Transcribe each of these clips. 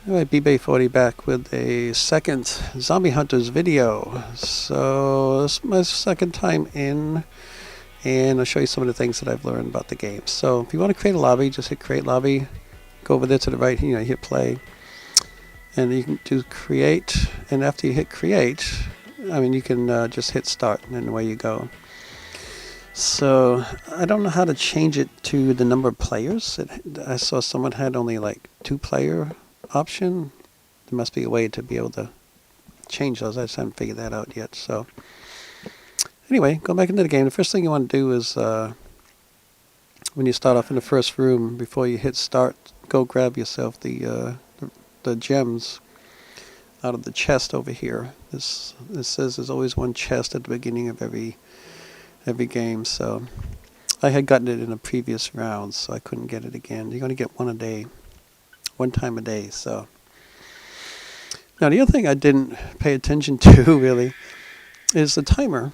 Alright, BB40 back with a second Zombie Hunters video. So this is my second time in, and I'll show you some of the things that I've learned about the game. So if you want to create a lobby, just hit create lobby, go over there to the right, hit play, and you can do create, and after you hit create, you can just hit start, and away you go. So I don't know how to change it to the number of players. I saw someone had only like 2-player option. There must be a way to be able to change those. I just haven't figured that out yet. So anyway, go back into the game. The first thing you want to do is when you start off in the first room, before you hit start, go grab yourself the gems out of the chest over here. This says there's always one chest at the beginning of every game. So I had gotten it in a previous round, so I couldn't get it again. You're going to get one a day. One time a day. So now the other thing I didn't pay attention to really is the timer.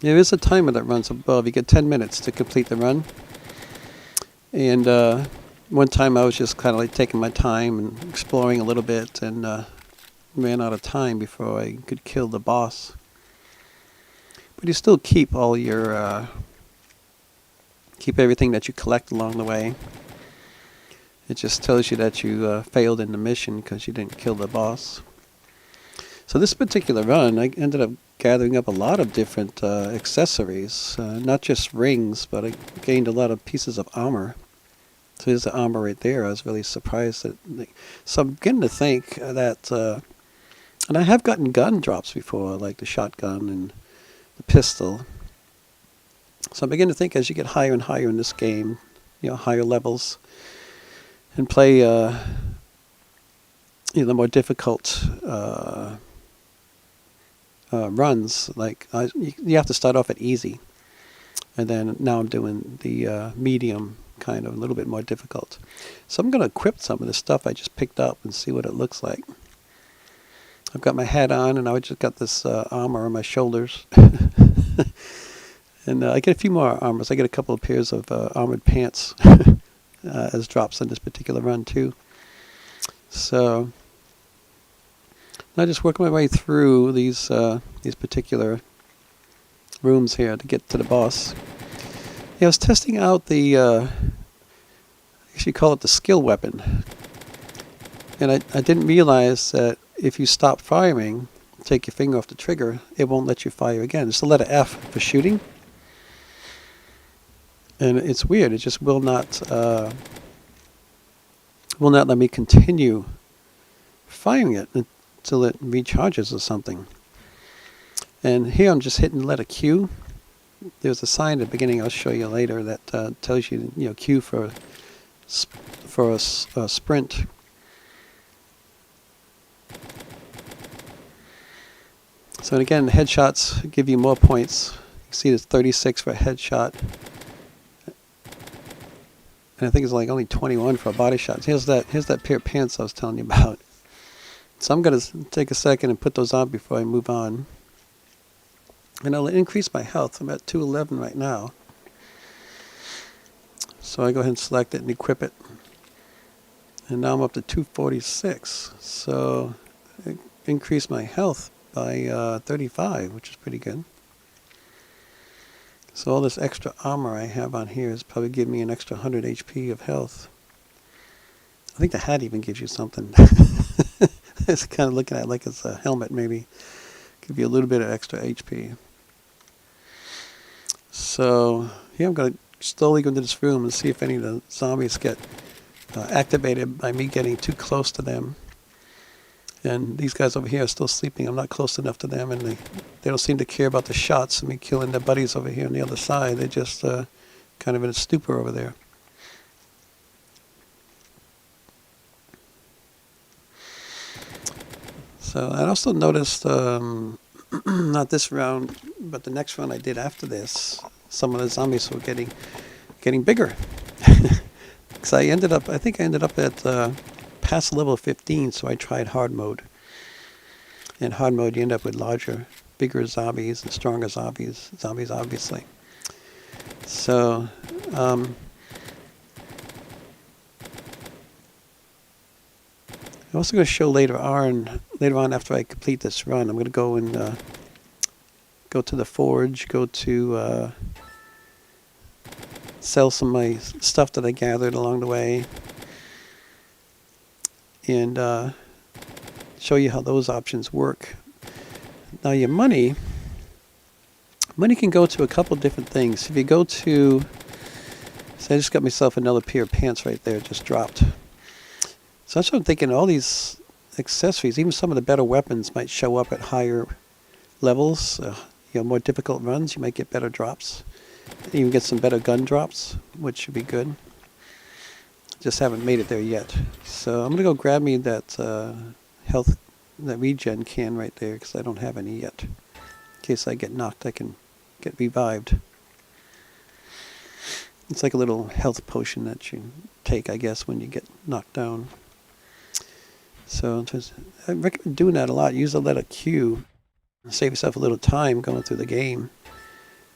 There is a timer that runs above. You get 10 minutes to complete the run. And one time I was just kind of like taking my time and exploring a little bit, and ran out of time before I could kill the boss. But you still keep all your keep everything that you collect along the way. It just tells you that you failed in the mission because you didn't kill the boss. So this particular run, I ended up gathering up a lot of different accessories, not just rings, but I gained a lot of pieces of armor. So there's the armor right there. I was really surprised that. So I'm beginning to think that, and I have gotten gun drops before, like the shotgun and the pistol. So I'm beginning to think as you get higher and higher in this game, higher levels, and play the more difficult runs, like you have to start off at easy, and then now I'm doing the medium, kind of a little bit more difficult. So I'm going to equip some of the stuff I just picked up and see what it looks like. I've got my hat on, and I just got this armor on my shoulders. And I get a few more armors. I get a couple of pairs of armored pants as drops on this particular run too. So I just work my way through these particular rooms here to get to the boss. Yeah, I was testing out the I guess you call it the skill weapon, and I didn't realize that if you stop firing, take your finger off the trigger, it won't let you fire again. It's the letter F for shooting. And it's weird. It just will not let me continue firing it until it recharges or something. And here I'm just hitting the letter Q. There's a sign at the beginning I'll show you later that tells you, Q for a sprint. So again, headshots give you more points. You see there's 36 for a headshot. And I think it's like only 21 for a body shot. Here's that pair of pants I was telling you about. So I'm going to take a second and put those on before I move on. And I'll increase my health. I'm at 211 right now. So I go ahead and select it and equip it. And now I'm up to 246. So I increased my health by 35, which is pretty good. So all this extra armor I have on here is probably giving me an extra 100 HP of health. I think the hat even gives you something. It's kind of looking at it like it's a helmet, maybe. Give you a little bit of extra HP. So yeah, I'm going to slowly go into this room and see if any of the zombies get activated by me getting too close to them. And these guys over here are still sleeping. I'm not close enough to them, and they don't seem to care about the shots and me killing their buddies over here on the other side. They're just kind of in a stupor over there. So I also noticed, not this round, but the next round I did after this, some of the zombies were getting bigger. Because I think I ended up at past level 15, so I tried hard mode. In hard mode, you end up with larger, bigger zombies and stronger zombies obviously. So I'm also going to show later on after I complete this run, I'm going to go and go to the forge, go to sell some of my stuff that I gathered along the way, and show you how those options work. Now your money can go to a couple different things. If you go to, so I just got myself another pair of pants right there, just dropped. So that's what I'm thinking, all these accessories, even some of the better weapons might show up at higher levels. More difficult runs, you might get better drops. Even get some better gun drops, which should be good. Just haven't made it there yet. So I'm going to go grab me that that regen can right there, because I don't have any yet. In case I get knocked, I can get revived. It's like a little health potion that you take, I guess, when you get knocked down. So I recommend doing that a lot. Use the letter Q. Save yourself a little time going through the game.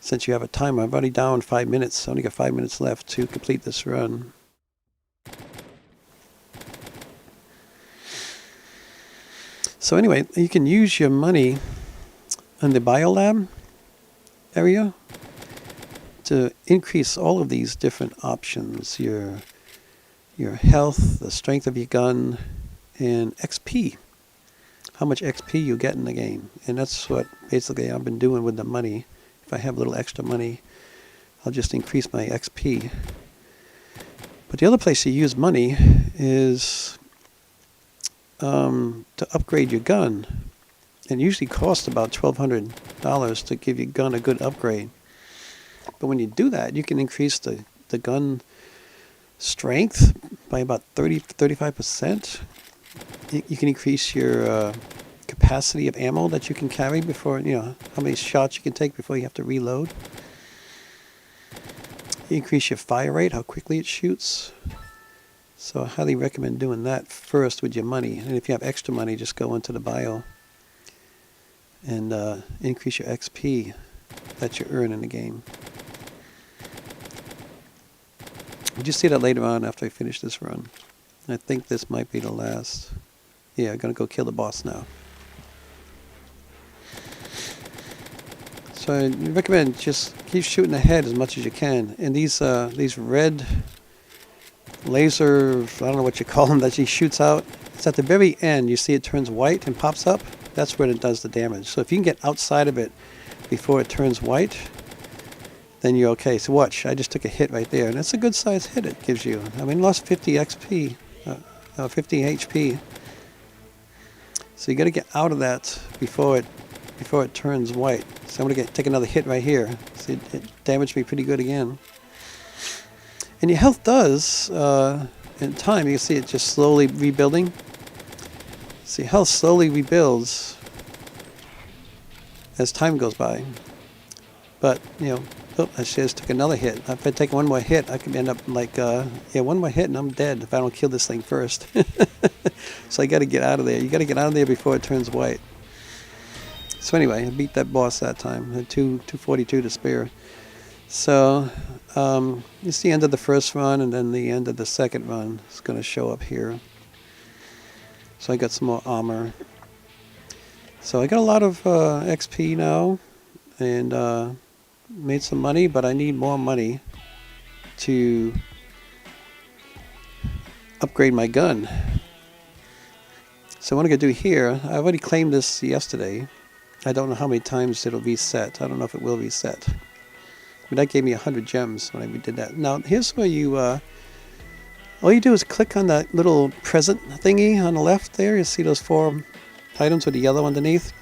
Since you have a timer, I'm already down 5 minutes. I only got 5 minutes left to complete this run. So anyway, you can use your money in the biolab area to increase all of these different options. Your health, the strength of your gun, and XP. How much XP you get in the game. And that's what basically I've been doing with the money. If I have a little extra money, I'll just increase my XP. But the other place you use money is to upgrade your gun. It usually costs about $1,200 to give your gun a good upgrade. But when you do that, you can increase the gun strength by about 35%. You can increase your capacity of ammo that you can carry before, how many shots you can take before you have to reload. You increase your fire rate, how quickly it shoots. So I highly recommend doing that first with your money. And if you have extra money, just go into the bio and increase your XP that you earn in the game. We'll just see that later on after I finish this run. I think this might be the last. Yeah, I'm going to go kill the boss now. So I recommend just keep shooting ahead as much as you can. And these red laser, I don't know what you call them, that she shoots out, it's at the very end. You see it turns white and pops up. That's when it does the damage. So if you can get outside of it before it turns white, then you're okay. So watch, I just took a hit right there. And it's a good size hit it gives you. I mean, lost 50 XP, 50 HP. So you got to get out of that before it turns white. So I'm going to take another hit right here. See, it damaged me pretty good again. And your health does, in time, you can see it just slowly rebuilding. See, health slowly rebuilds as time goes by. But, I just took another hit. If I take one more hit, I could end up like, one more hit and I'm dead if I don't kill this thing first. So I got to get out of there. You got to get out of there before it turns white. So anyway, I beat that boss that time. I had 242 to spare. So it's the end of the first run, and then the end of the second run is going to show up here. So I got some more armor. So I got a lot of XP now, and made some money, but I need more money to upgrade my gun. So what I'm going to do here, I already claimed this yesterday. I don't know how many times it'll reset. I don't know if it will reset. But that gave me 100 gems when I did that. Now, here's where you, all you do is click on that little present thingy on the left there. You see those 4 items with the yellow underneath?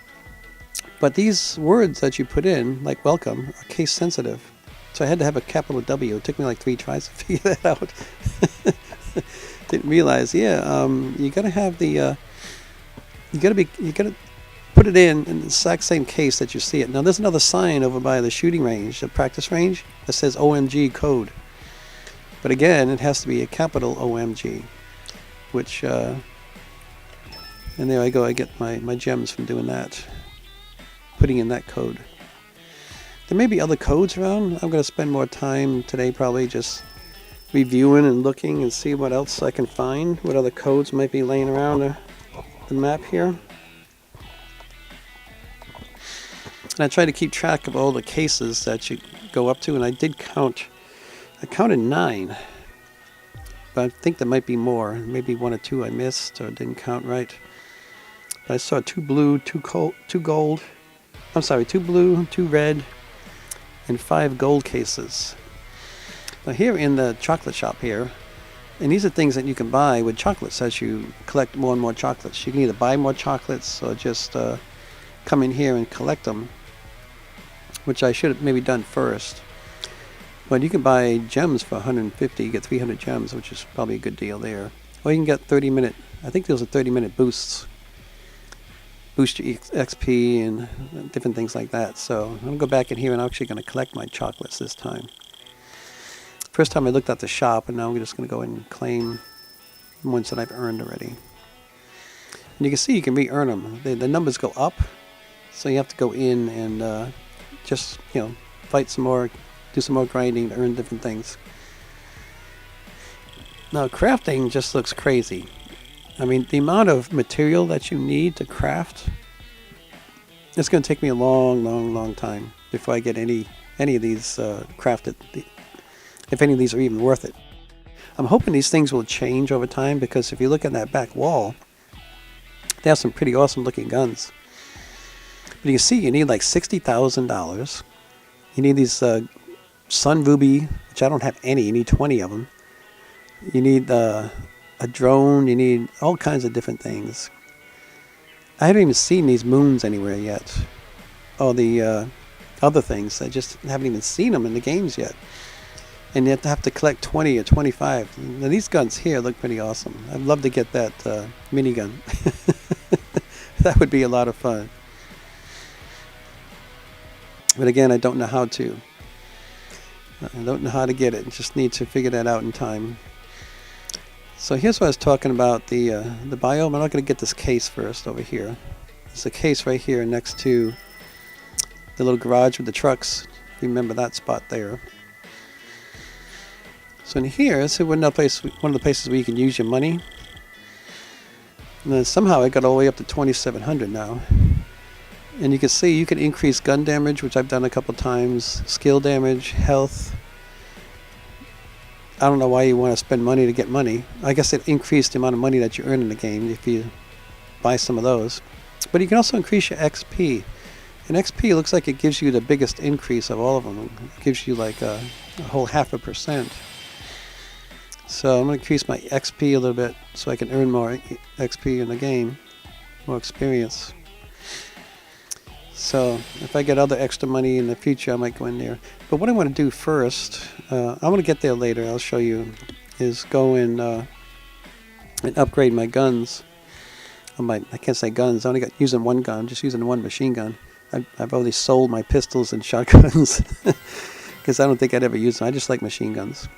But these words that you put in, like welcome, are case sensitive. So I had to have a capital W. It took me like 3 tries to figure that out. Didn't realize, you gotta have the, you gotta put it in the exact same case that you see it. Now there's another sign over by the shooting range, the practice range, that says OMG code. But again, it has to be a capital OMG, which, and there I go, I get my gems from doing that, putting in that code. There may be other codes around. I'm going to spend more time today probably just reviewing and looking and see what else I can find, what other codes might be laying around. the map here. And I try to keep track of all the cases that you go up to, and I did count. I counted 9, but I think there might be more. Maybe 1 or 2 I missed or didn't count right. But I saw 2 blue, 2 gold. I'm sorry, 2 blue, 2 red, and 5 gold cases. Now here in the chocolate shop here, and these are things that you can buy with chocolates as you collect more and more chocolates. You can either buy more chocolates or just come in here and collect them, which I should have maybe done first. But you can buy gems for 150, you get 300 gems, which is probably a good deal there. Or you can get 30-minute, I think those are 30-minute boosts. Boost your XP and different things like that. So I'm going to go back in here and I'm actually going to collect my chocolates this time. First time I looked at the shop, and now I'm just going to go and claim ones that I've earned already. And you can see you can re-earn them. The numbers go up, so you have to go in and just, fight some more, do some more grinding to earn different things. Now crafting just looks crazy. I mean, the amount of material that you need to craft, it's going to take me a long time before I get any of these crafted, if any of these are even worth it. I'm hoping these things will change over time, because if you look at that back wall, they have some pretty awesome looking guns. But you can see you need like $60,000. You need these Sun Ruby, which I don't have any. You need 20 of them. You need a drone. You need all kinds of different things. I haven't even seen these moons anywhere yet. Or the other things. I just haven't even seen them in the games yet. And you have to collect 20 or 25. Now these guns here look pretty awesome. I'd love to get that minigun. That would be a lot of fun. But again, I don't know how to. I don't know how to get it. Just need to figure that out in time. So here's what I was talking about, the biome. I'm not going to get this case first over here. There's a case right here next to the little garage with the trucks. Remember that spot there. So in here, this is one of the places where you can use your money. And then somehow I got all the way up to 2,700 now. And you can see you can increase gun damage, which I've done a couple times, skill damage, health. I don't know why you want to spend money to get money. I guess it increased the amount of money that you earn in the game if you buy some of those. But you can also increase your XP. And XP looks like it gives you the biggest increase of all of them. It gives you like a whole 0.5%. So I'm going to increase my XP a little bit so I can earn more XP in the game, more experience. So if I get other extra money in the future, I might go in there. But what I want to do first, I'm going to get there later, I'll show you, is go in and upgrade my guns. I can't say guns, I only got using one gun, I'm just using one machine gun. I've already sold my pistols and shotguns because I don't think I'd ever use them. I just like machine guns.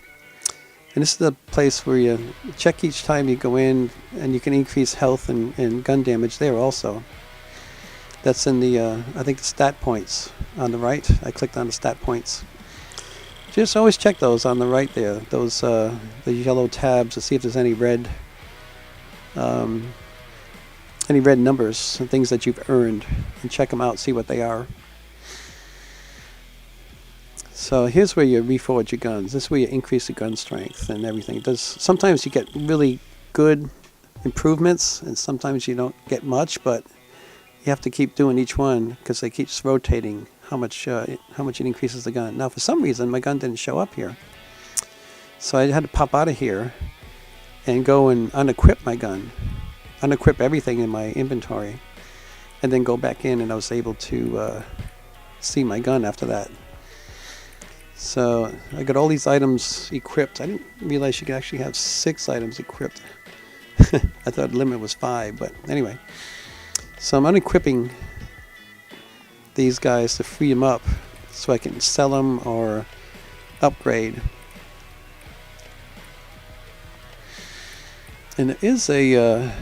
And this is the place where you check each time you go in, and you can increase health and gun damage there also. That's in the, I think the stat points on the right. I clicked on the stat points. Just always check those on the right there. Those, the yellow tabs to see if there's any red numbers and things that you've earned. And check them out, see what they are. So here's where you reforge your guns. This is where you increase the gun strength and everything. Sometimes you get really good improvements, and sometimes you don't get much, but you have to keep doing each one because it keeps rotating how much it increases the gun. Now for some reason my gun didn't show up here, so I had to pop out of here and go and unequip my gun, unequip everything in my inventory, and then go back in, and I was able to see my gun after that. So I got all these items equipped. I didn't realize you could actually have 6 items equipped. I thought the limit was 5, but anyway. So I'm unequipping these guys to free them up so I can sell them or upgrade. And there is I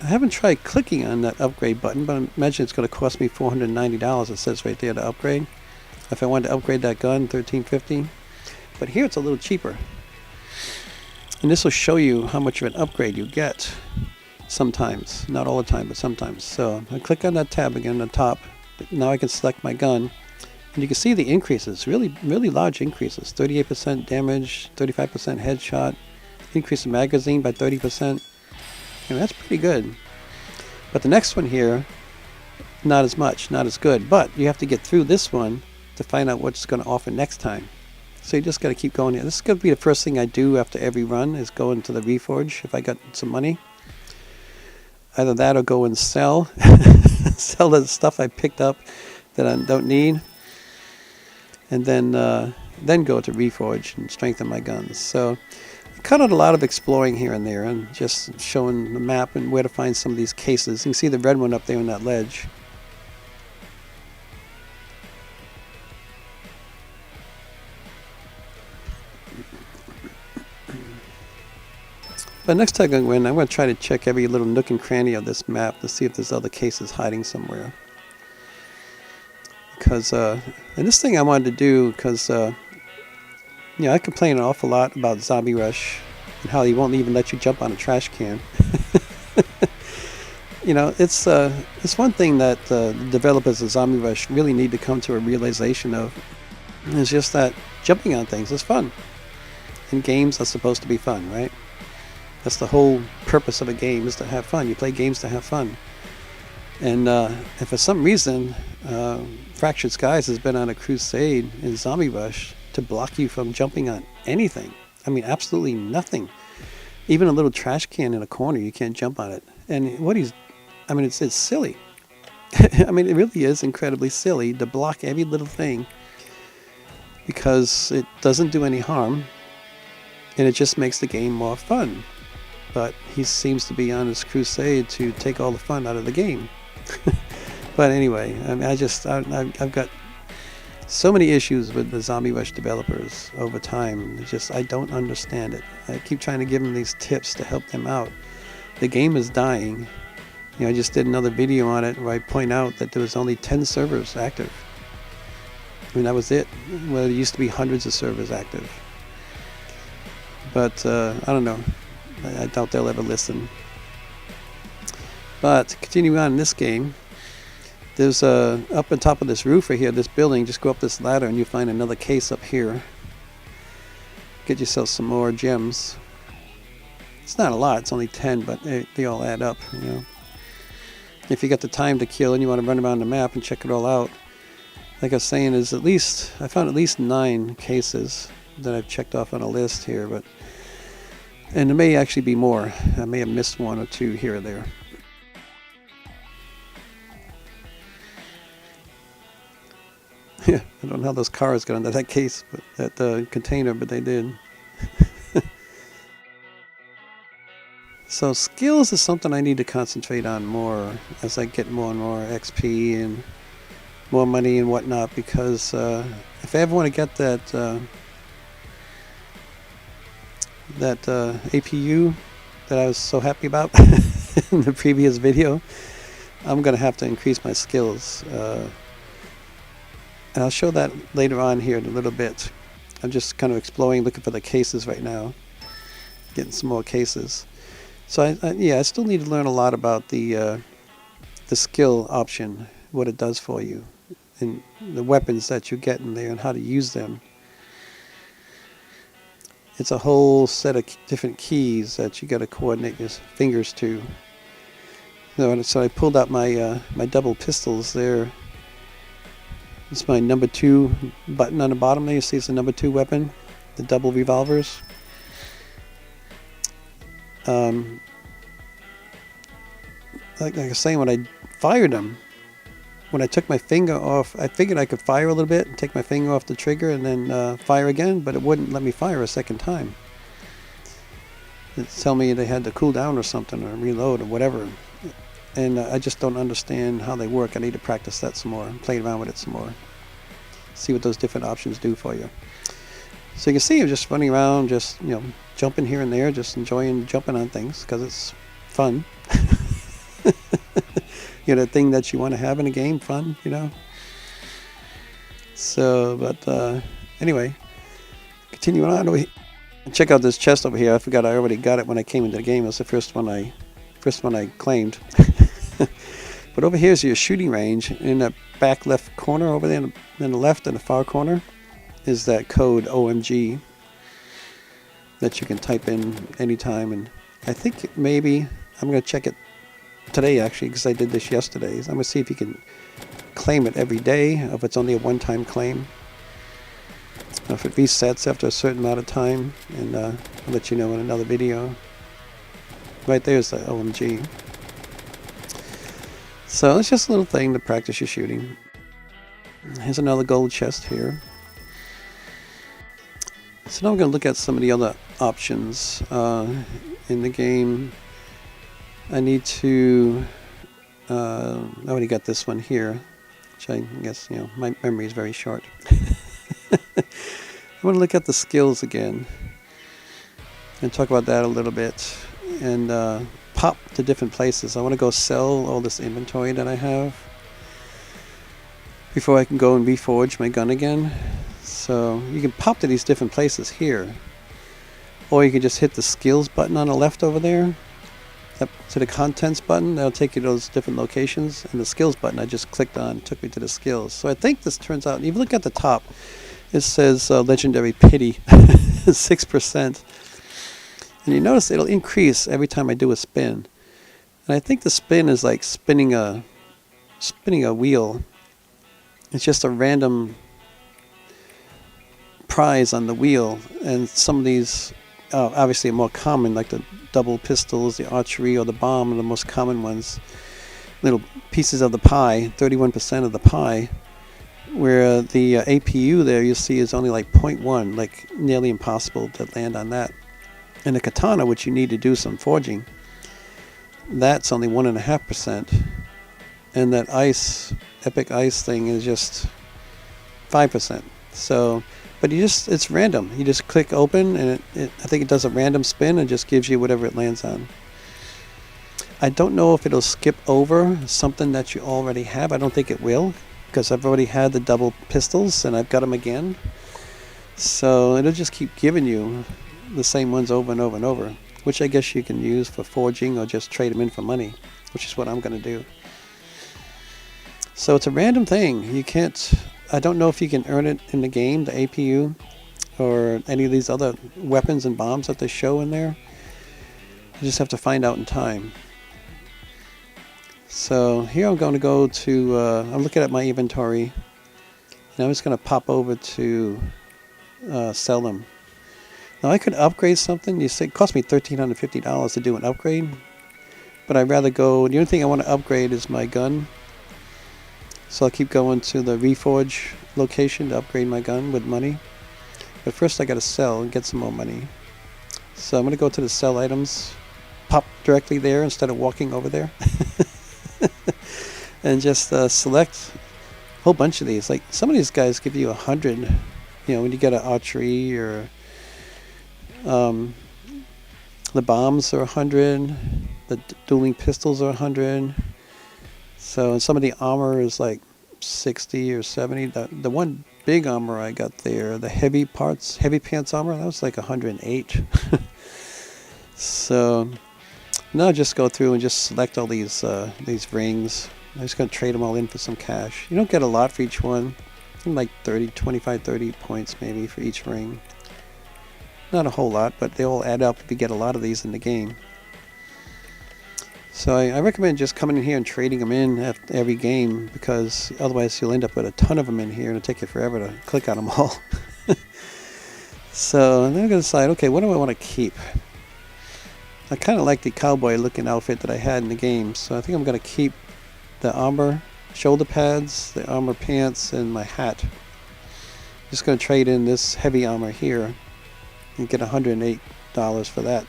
haven't tried clicking on that upgrade button, but I imagine it's going to cost me $490. It says right there to upgrade. If I wanted to upgrade that gun, $1350. But here it's a little cheaper. And this will show you how much of an upgrade you get. sometimes, not all the time, but sometimes. So I click on that tab again on the top. Now I can select my gun, and you can see the increases, really large increases. 38% damage, 35% headshot, increase the magazine by 30%. That's pretty good. But the next one here, not as much, not as good. But you have to get through this one to find out what's going to offer next time. So you just got to keep going here. This is going to be the first thing I do after every run, is go into the Reforge if I got some money. Either that or go and sell the stuff I picked up that I don't need, and then go to Reforge and strengthen my guns. So I cut out a lot of exploring here and there, and just showing the map and where to find some of these cases. You can see the red one up there on that ledge. But next time I go in, I'm going to try to check every little nook and cranny of this map to see if there's other cases hiding somewhere. Because, and this thing I wanted to do, because, I complain an awful lot about Zombie Rush and how he won't even let you jump on a trash can. It's one thing that the developers of Zombie Rush really need to come to a realization of. It's just that jumping on things is fun. And games are supposed to be fun, right? That's the whole purpose of a game, is to have fun. You play games to have fun. And for some reason, Fractured Skies has been on a crusade in Zombie Rush to block you from jumping on anything. I mean, absolutely nothing. Even a little trash can in a corner, you can't jump on it. And it's silly. I mean, it really is incredibly silly to block every little thing, because it doesn't do any harm, and it just makes the game more fun. But he seems to be on his crusade to take all the fun out of the game. But anyway, I mean, I've got so many issues with the Zombie Rush developers over time. I don't understand it. I keep trying to give them these tips to help them out. The game is dying. I just did another video on it where I point out that there was only 10 servers active. I mean, that was it. Well, there used to be hundreds of servers active. But I don't know. I doubt they'll ever listen. But continuing on in this game, there's up on top of this roof right here, this building, just go up this ladder and you find another case up here. Get yourself some more gems. It's not a lot, it's only 10, but they all add up, If you got the time to kill and you want to run around the map and check it all out, like I was saying, I found at least 9 cases that I've checked off on a list here, and there may actually be more. I may have missed 1 or 2 here or there. Yeah, I don't know how those cars got into that case, but that container, but they did. So skills is something I need to concentrate on more as I get more and more XP and more money and whatnot, because if I ever want to get that APU that I was so happy about in the previous video, I'm going to have to increase my skills. And I'll show that later on here in a little bit. I'm just kind of exploring, looking for the cases right now. Getting some more cases. So I still need to learn a lot about the skill option, what it does for you, and the weapons that you get in there and how to use them. It's a whole set of different keys that you got to coordinate your fingers to. So I pulled out my my double pistols there. It's my number 2 button on the bottom there. You see it's the number 2 weapon, the double revolvers. Like I was saying, when I fired them, when I took my finger off, I figured I could fire a little bit and take my finger off the trigger and then fire again, but it wouldn't let me fire a second time. It'd tell me they had to cool down or something, or reload or whatever. And I just don't understand how they work. I need to practice that some more, play around with it some more, see what those different options do for you. So you can see I'm just running around, just jumping here and there, just enjoying jumping on things because it's fun. The thing that you want to have in a game, fun, So, but anyway, continuing on. Check out this chest over here. I forgot I already got it when I came into the game. It was the first one I first one I claimed. But over here is your shooting range. In the back left corner over there, in the left in the far corner, is that code OMG that you can type in anytime. And I think maybe I'm going to check it today actually, because I did this yesterday. I'm going to see if you can claim it every day, if it's only a one-time claim. If it resets after a certain amount of time, and I'll let you know in another video. Right there's the OMG. So it's just a little thing to practice your shooting. Here's another gold chest here. So now we're going to look at some of the other options in the game. I need to, I already got this one here, which I guess, you know, my memory is very short. I want to look at the skills again and talk about that a little bit, and pop to different places. I want to go sell all this inventory that I have before I can go and reforge my gun again. So you can pop to these different places here, or you can just hit the skills button on the left over there, up to the contents button. That'll take you to those different locations, and the skills button I just clicked on took me to the skills. So I think this turns out, if you look at the top, it says legendary pity 6%. And you notice it'll increase every time I do a spin. And I think the spin is like spinning a wheel. It's just a random prize on the wheel. And some of these obviously are more common, like the double pistols, the archery, or the bomb are the most common ones. Little pieces of the pie, 31% of the pie. Where the APU there you see is only like 0.1, like nearly impossible to land on that. And the katana, which you need to do some forging, that's only 1.5%. And that epic ice thing is just 5%. So, but it's random. You just click open, and I think it does a random spin and just gives you whatever it lands on. I don't know if it'll skip over something that you already have. I don't think it will, because I've already had the double pistols and I've got them again. So it'll just keep giving you the same ones over and over and over, which I guess you can use for forging or just trade them in for money, which is what I'm going to do. So it's a random thing. You can't, I don't know if you can earn it in the game, the APU, or any of these other weapons and bombs that they show in there. You just have to find out in time. So here I'm going to go to, I'm looking at my inventory, and I'm just going to pop over to sell them. Now I could upgrade something. You say it cost me $1,350 to do an upgrade, but I'd rather go, the only thing I want to upgrade is my gun. So I'll keep going to the reforge location to upgrade my gun with money. But first I got to sell and get some more money. So I'm going to go to the sell items, pop directly there instead of walking over there. And just select a whole bunch of these. Like some of these guys give you 100, you know, when you get an archery, or the bombs are 100, the dueling pistols are 100. So some of the armor is like 60 or 70. The one big armor I got there, the heavy pants armor, that was like 108. So now I'll just go through and just select all these rings. I'm just going to trade them all in for some cash. You don't get a lot for each one. Like 25, 30 points maybe for each ring. Not a whole lot, but they all add up if you get a lot of these in the game. So I recommend just coming in here and trading them in after every game, because otherwise you'll end up with a ton of them in here and it'll take you forever to click on them all. So then I'm going to decide, okay, what do I want to keep? I kind of like the cowboy looking outfit that I had in the game, so I think I'm going to keep the armor, shoulder pads, the armor pants, and my hat. Just going to trade in this heavy armor here and get $108 for that.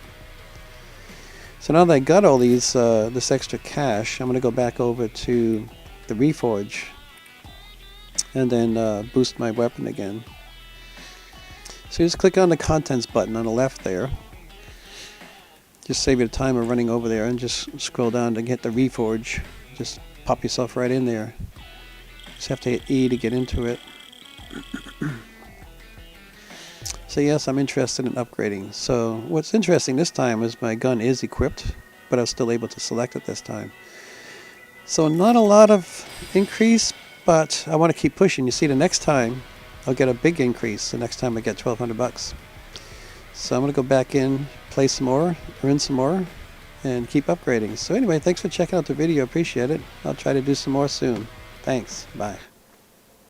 So now that I got all these, this extra cash, I'm going to go back over to the reforge and then boost my weapon again. So you just click on the contents button on the left there. Just save you the time of running over there, and just scroll down to get the reforge. Just pop yourself right in there. Just have to hit E to get into it. So yes, I'm interested in upgrading. So what's interesting this time is my gun is equipped. but I was still able to select it this time. So not a lot of increase, but I want to keep pushing. You see, the next time I'll get a big increase. The next time I get 1,200 bucks. So I'm going to go back in, play some more, earn some more, and keep upgrading. So anyway, thanks for checking out the video. Appreciate it. I'll try to do some more soon. Thanks. Bye.